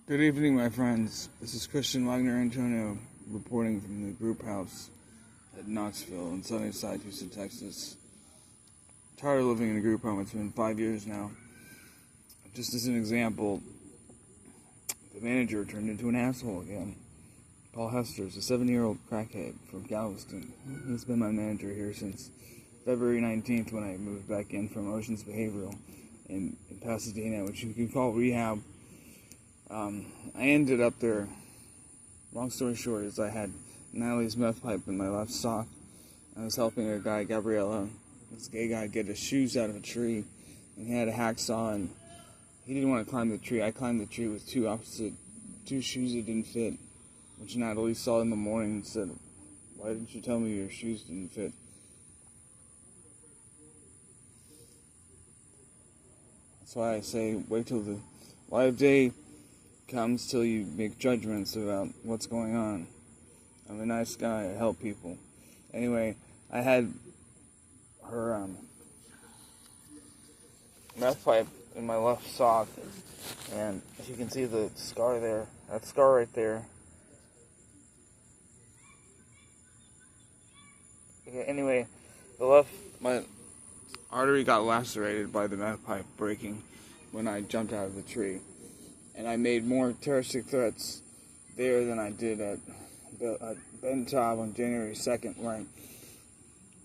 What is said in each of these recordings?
Good evening, my friends. This is Christian Wagner Antonio reporting from the group house at Knoxville in Sunnyside, Houston, Texas. I'm tired of living in a group home. It's been 5 years now. Just as an example, the manager turned into an asshole again. Paul Hester is a 70-year-old crackhead from Galveston. He's been my manager here since February 19th when I moved back in from Oceans Behavioral in Pasadena, which you could call rehab. I ended up there, long story short, is I had Natalie's meth pipe in my left sock. I was helping a guy, Gabriella, this gay guy, get his shoes out of a tree, and he had a hacksaw, and he didn't want to climb the tree. I climbed the tree with two shoes that didn't fit, which Natalie saw in the morning and said, "Why didn't you tell me your shoes didn't fit?" That's why I say, wait till the light of day comes till you make judgments about what's going on. I'm a nice guy. I help people. Anyway, I had her meth pipe in my left sock, and if you can see the scar there, that scar right there. Okay, anyway, my artery got lacerated by the meth pipe breaking when I jumped out of the tree. And I made more terroristic threats there than I did at Ben Taub on January 2nd, where I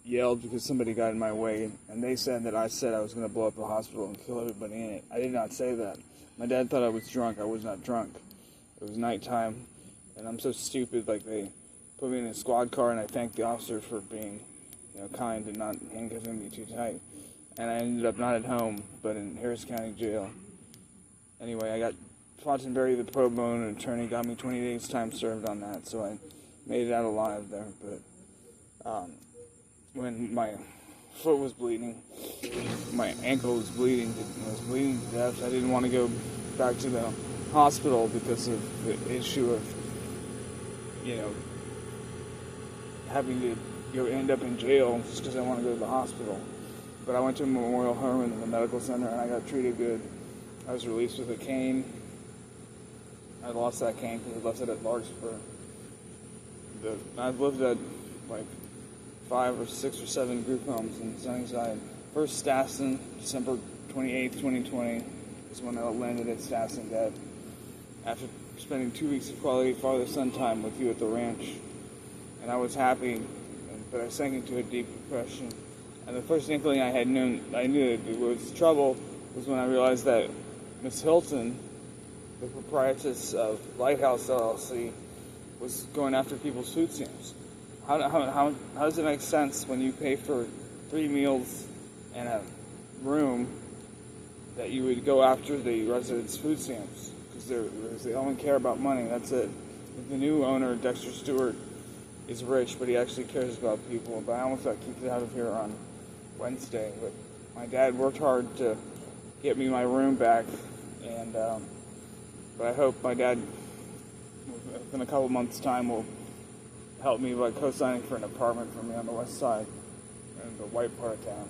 yelled because somebody got in my way, and they said that I said I was going to blow up the hospital and kill everybody in it. I did not say that. My dad thought I was drunk. I was not drunk. It was nighttime, and I'm so stupid, like they put me in a squad car, and I thanked the officer for being, kind and not handcuffing me too tight. And I ended up not at home, but in Harris County Jail. Anyway, I got Fontenberry, the pro bono attorney, got me 20 days time served on that, so I made it out alive there. But when my foot was bleeding, my ankle was bleeding, I was bleeding to death. I didn't want to go back to the hospital because of the issue of, having to end up in jail just because I want to go to the hospital. But I went to Memorial Hermann in the medical center, and I got treated good. I was released with a cane. I lost that cane because I left it at Larkspur. I've lived at like 5 or 6 or 7 group homes in Sunnyside. First Stassen, December 28th, 2020, is when I landed at Stassen dead. After spending 2 weeks of quality father-son time with you at the ranch. And I was happy, but I sank into a deep depression. And the first inkling I knew it was trouble was when I realized that Miss Hilton, the proprietress of Lighthouse LLC, was going after people's food stamps. How does it make sense when you pay for 3 meals and a room that you would go after the residents' food stamps? Because they only care about money, that's it. The new owner, Dexter Stewart, is rich, but he actually cares about people. But I almost got kicked out of here on Wednesday. But my dad worked hard to get me my room back, and but I hope my dad, in a couple months' time, will help me by co-signing for an apartment for me on the west side, in the white part of town.